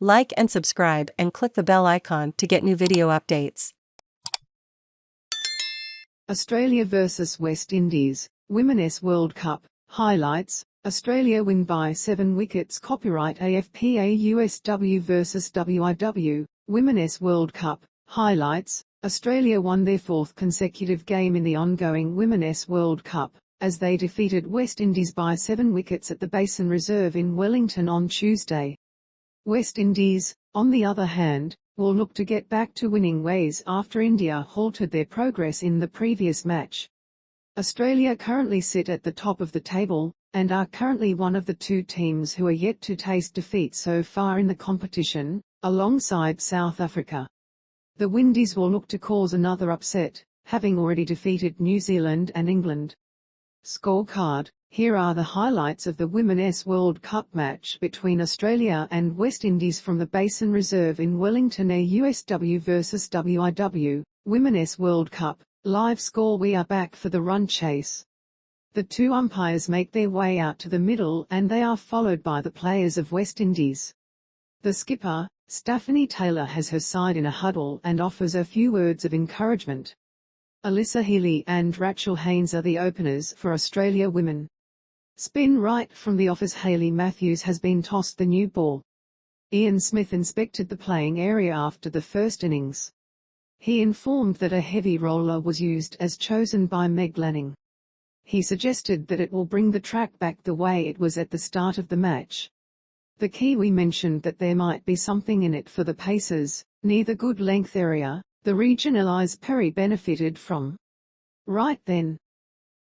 Like and subscribe and click the bell icon to get new video updates. Australia vs West Indies, Women's World Cup, highlights, Australia win by 7 wickets. Copyright AFP AUSW vs WIW, Women's World Cup, highlights, Australia won their 4th consecutive game in the ongoing Women's World Cup, as they defeated West Indies by 7 wickets at the Basin Reserve in Wellington on Tuesday. West Indies, on the other hand, will look to get back to winning ways after India halted their progress in the previous match. Australia currently sit at the top of the table, and are currently one of the 2 teams who are yet to taste defeat so far in the competition, alongside South Africa. The Windies will look to cause another upset, having already defeated New Zealand and England. Scorecard. Here are the highlights of the Women's World Cup match between Australia and West Indies from the Basin Reserve in Wellington AUSW vs WIW, Women's World Cup, live score. We are back for the run chase. The 2 umpires make their way out to the middle and they are followed by the players of West Indies. The skipper, Stafanie Taylor, has her side in a huddle and offers a few words of encouragement. Alyssa, Healy and Rachael Haynes are the openers for Australia women. Spin right from the office. Hayley Matthews has been tossed the new ball. Ian Smith inspected the playing area after the first innings. He informed that a heavy roller was used as chosen by Meg Lanning. He suggested that it will bring the track back the way it was at the start of the match. The Kiwi mentioned that there might be something in it for the pacers, near the good length area, the region Ellyse Perry benefited from. Right then.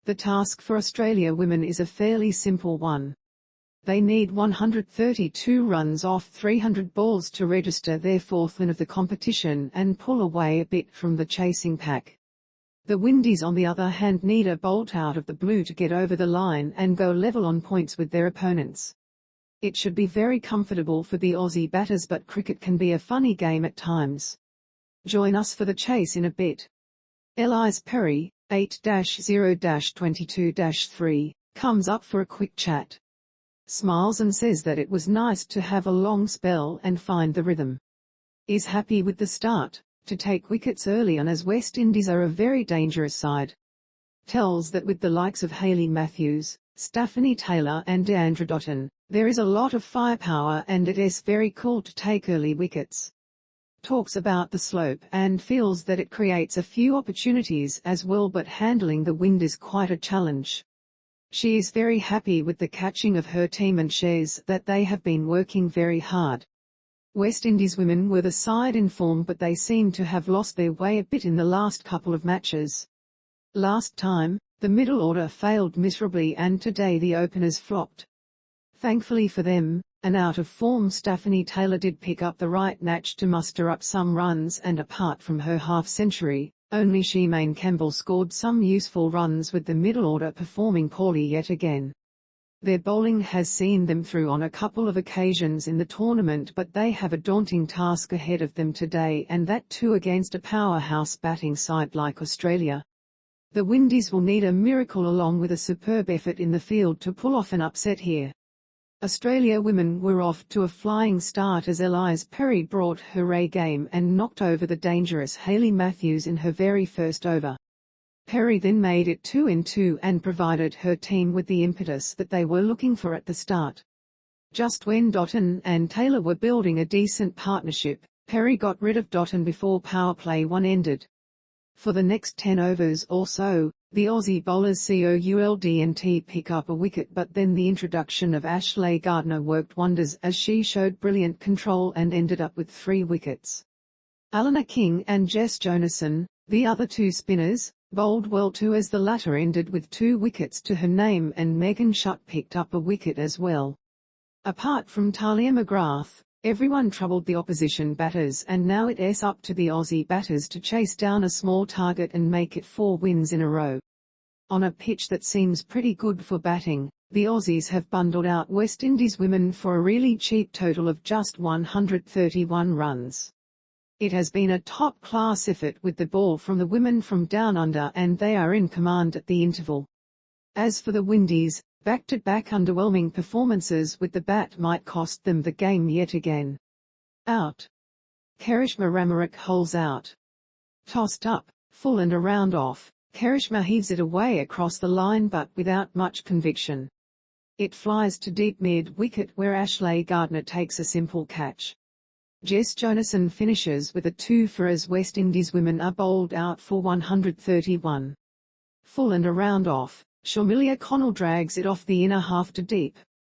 The task for Australia women is a fairly simple one. They need 132 runs off 300 balls to register their 4th win of the competition and pull away a bit from the chasing pack. The Windies, on the other hand, need a bolt out of the blue to get over the line and go level on points with their opponents. It should be very comfortable for the Aussie batters, but cricket can be a funny game at times. Join us for the chase in a bit. Ellyse Perry, 8-0-22-3, comes up for a quick chat. Smiles and says that it was nice to have a long spell and find the rhythm. Is happy with the start, to take wickets early on as West Indies are a very dangerous side. Tells that with the likes of Hayley Matthews, Stafanie Taylor and Deandra Dottin, there is a lot of firepower and it is very cool to take early wickets. Talks about the slope and feels that it creates a few opportunities as well, but handling the wind is quite a challenge. She is very happy with the catching of her team and shares that they have been working very hard. West Indies women were the side in form, but they seem to have lost their way a bit in the last couple of matches. Last time, the middle order failed miserably and today the openers flopped. Thankfully for them, an out-of-form Stafanie Taylor did pick up the right match to muster up some runs, and apart from her half-century, only Shemaine Campbelle scored some useful runs, with the middle order performing poorly yet again. Their bowling has seen them through on a couple of occasions in the tournament, but they have a daunting task ahead of them today, and that too against a powerhouse batting side like Australia. The Windies will need a miracle along with a superb effort in the field to pull off an upset here. Australia women were off to a flying start as Ellyse Perry brought her A game and knocked over the dangerous Hayley Matthews in her very first over. Perry then made it 2-2 and provided her team with the impetus that they were looking for at the start. Just when Dottin and Taylor were building a decent partnership, Perry got rid of Dottin before Powerplay 1 ended. For the next 10 overs or so, the Aussie bowlers COULD pick up a wicket, but then the introduction of Ashleigh Gardner worked wonders as she showed brilliant control and ended up with 3 wickets. Alana King and Jess Jonassen, the other 2 spinners, bowled well too, as the latter ended with 2 wickets to her name, and Megan Schutt picked up a wicket as well. Apart from Talia McGrath, everyone troubled the opposition batters, and now it is up to the Aussie batters to chase down a small target and make it 4 wins in a row. On a pitch that seems pretty good for batting, the Aussies have bundled out West Indies women for a really cheap total of just 131 runs. It has been a top-class effort with the ball from the women from down under, and they are in command at the interval. As for the Windies, back-to-back underwhelming performances with the bat might cost them the game yet again. Out. Karishma Ramarak holes out. Tossed up, full and a round off, Karishma heaves it away across the line but without much conviction. It flies to deep mid-wicket where Ashleigh Gardner takes a simple catch. Jess Jonassen finishes with a 2 for as West Indies women are bowled out for 131. Full and a round off, Sharmila Connell drags it off the inner half to deep,